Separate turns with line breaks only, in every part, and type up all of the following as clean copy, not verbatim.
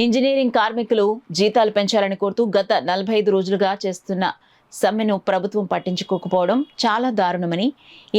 Engineering కార్మికులు జీతాలు పెంచాలని కోరుతూ గత 45 రోజులుగా చేస్తున్న సమ్మెను ప్రభుత్వం పట్టించుకోకపోవడం చాలా దారుణమని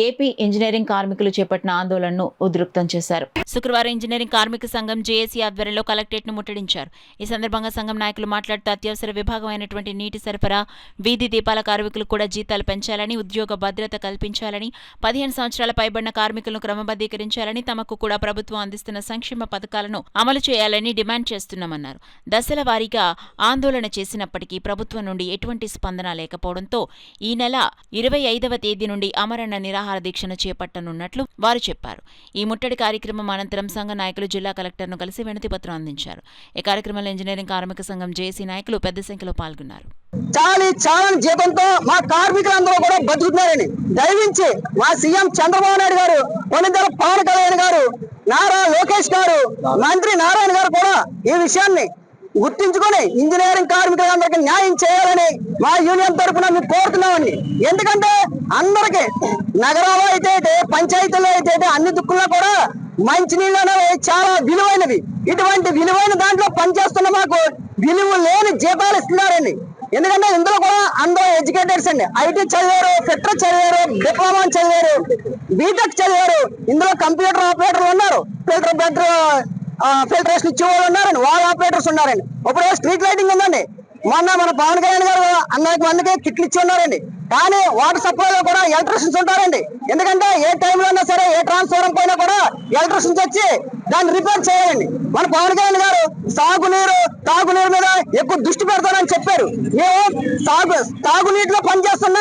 ఏపీ ఇంజనీరింగ్ కార్మికులు చేపట్టిన ఆందోళనను ఉధృతం చేశారు. శుక్రవారం ఇంజనీరింగ్ కార్మిక సంఘం జేఏసీ ఆధ్వర్యంలో కలెక్టరేట్ ను ముట్టడించారు. ఈ సందర్భంగా సంఘం నాయకులు మాట్లాడుతూ అత్యవసర విభాగం అయినటువంటి నీటి సరఫరా, వీధి దీపాల కార్మికులకు కూడా జీతాలు పెంచాలని, ఉద్యోగ భద్రత కల్పించాలని, 15 సంవత్సరాల పైబడిన కార్మికులను క్రమబద్ధీకరించాలని, తమకు కూడా ప్రభుత్వం అందిస్తున్న సంక్షేమ పథకాలను అమలు చేయాలని డిమాండ్ చేస్తున్నామన్నారు. దశల వారీగా ఆందోళన చేసినప్పటికీ ప్రభుత్వం నుండి ఎటువంటి స్పందన లేకపోవడంతో ఈ నెల 25వ తేదీ నుండి ఆమరణ నిరాహార దీక్షను చేపట్టనున్నట్లు వారు చెప్పారు. ఈ ముట్టడి కార్యక్రమం అనంతరం సంఘ నాయకులు జిల్లా కలెక్టర్ను కలిసి వినతి పత్రం అందించారు. ఈ కార్యక్రమంలో ఇంజనీరింగ్ కార్మిక సంఘం జేఏసీ నాయకులు పెద్ద సంఖ్యలో పాల్గొన్నారు.
చాలా జీతంతో మా కార్మికులందరూ కూడా బతుకుతున్నారని దయవించి మా సీఎం చంద్రబాబు నాయుడు గారు, కొన్నిద్దరు పవన్ కళ్యాణ్ గారు, నారా లోకేష్ గారు, మంత్రి నారాయణ గారు కూడా ఈ విషయాన్ని గుర్తించుకొని ఇంజనీరింగ్ కార్మికులందరికీ న్యాయం చేయాలని మా యూనియన్ తరఫున మేము కోరుతున్నామని. ఎందుకంటే అందరికి నగరాల్లో అయితే పంచాయతీల్లో అయితే అన్ని దిక్కుల్లో కూడా మంచినీళ్ళు అనేవి చాలా విలువైనవి. ఇటువంటి విలువైన దాంట్లో పనిచేస్తున్న మాకు విలువ లేని జీతాలు ఇస్తున్నారండి. ఎందుకంటే ఇందులో కూడా అందరూ ఎడ్యుకేటర్స్ అండి. ఐటీ చదివారు, ఫిట్టర్ చదివారు, డిప్లొమా చదివారు, బీటెక్ చదివారు. ఇందులో కంప్యూటర్ ఆపరేటర్లు ఉన్నారు, ఫిల్టరేషన్ ఇచ్చే వాళ్ళు ఉన్నారండి, వాల్ ఆపరేటర్స్ ఉన్నారండి. ఇప్పుడు స్ట్రీట్ లైటింగ్ ఉందండి. మొన్న మన పవన్ కళ్యాణ్ గారు 100 మందికి కిట్లు ఇచ్చి ఉన్నారండి. కానీ వాటర్ సప్లైలో కూడా ఎలక్ట్రిషియన్స్ ఉంటారండి. ఎందుకంటే ఏ టైంలో అయినా సరే, ఏ ట్రాన్స్ఫారం పోయినా కూడా ఎలక్ట్రిషియన్స్ వచ్చి దాన్ని రిపేర్ చేయాలండి. మన పవన్ కళ్యాణ్ గారు తాగునీరు మీద ఎక్కువ దృష్టి పెడతారని చెప్పారు. మేము తాగునీటిలో పనిచేస్తున్న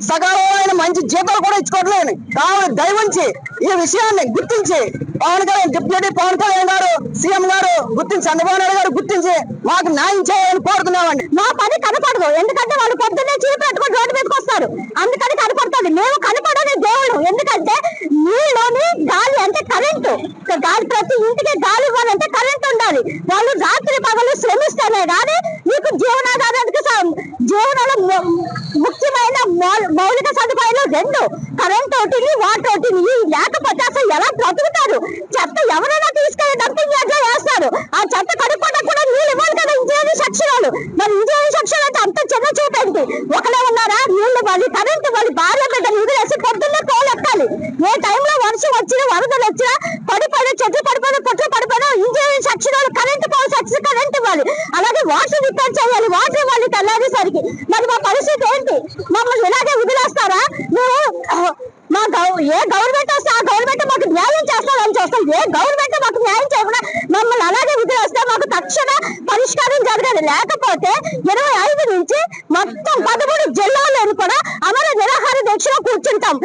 సకాలంలో మంచి జీతాలు కూడా ఇచ్చుకోవట్లేదు. కాబట్టి దయవుంచి ఈ విషయాన్ని గుర్తించి డిప్యూటీ పవన్ కళ్యాణ్ గారు, సీఎం గారు గుర్తించి, చంద్రబాబు నాయుడు గారు గుర్తించి మాకు న్యాయం చేయాలని కోరుతున్నామండి.
మా పని కనపడదు, ఎందుకంటే వాళ్ళు పొద్దున్నే చీపు పెట్టుకుని రోడ్డు మీదకి వస్తారు. అందుకని కనపడుతుంది. మేము కనపడని దేవుడు. ఎందుకంటే నీలోని గాలి అంటే కరెంటు. గాలి, ప్రతి ఇంటికి గాలి ఇవ్వాలంటే కరెంట్ ఉండాలి. వాళ్ళు రాత్రి పగలు శ్రమిస్తేనే కానీ మీకు జీవనాధారానికి జీవనంలో ముఖ్యమైన మౌలిక సదుపాయాలు రెండు: కరెంట్ ఒకటి, వాటర్ ఒకటి. లేకపోతే అసలు ఎలా బ్రతుకుతారు? చెత్త ఎవరైనా తీసుకెళ్లి డంపింగ్ యార్డ్ లో వేస్తారు. ఆ చెత్త కడుక్కోవడం కూడా నీళ్ళు ఇవ్వాలి కదా ఇంజనీరింగ్ సెక్షన్లు. మరి ఇంజనీరింగ్ సెక్షన్ అంటే అంత చిన్న చూపేంటి? ఒకడే ఉన్నారా? నీళ్లు ఇవ్వాలి, కరెంట్ ఇవ్వాలి, భార్య బిడ్డ నిధులేసి పొద్దున్నే పోలు ఎక్కాలి. ఏ టైంలో వర్షం వచ్చినా, వరదలు వచ్చినా, పడిపోయిన చెట్లు పడిపోయిన, కొట్లు పడిపోయినా ఇంజనీరింగ్ సెక్షన్ వాళ్ళు కరెంట్ పోల్ సెక్షన్ కరెంట్ ఇవ్వాలి. అలాగే వాటర్ రిపేర్ చేయాలి, వాటర్ ఇవ్వాలి తెల్లారేసరికి. మరి మా పరిస్థితి ఏంటి? మమ్మల్ని ఇలాగే వదిలేస్తారా? మేము ఏ గవర్నమెంట్ వస్తే ఆ గవర్నమెంట్ మాకు న్యాయం చేస్తారని చూస్తాం. ఏ గవర్నమెంట్ మాకు న్యాయం చేయకుండా మమ్మల్ని అలాగే వదిలేస్తే మాకు తక్షణ పరిష్కారం జరగాలి. లేకపోతే 25 నుంచి మొత్తం 13 జిల్లాల్లో కూడా అమర నిరాహార దీక్షలో కూర్చుంటాం.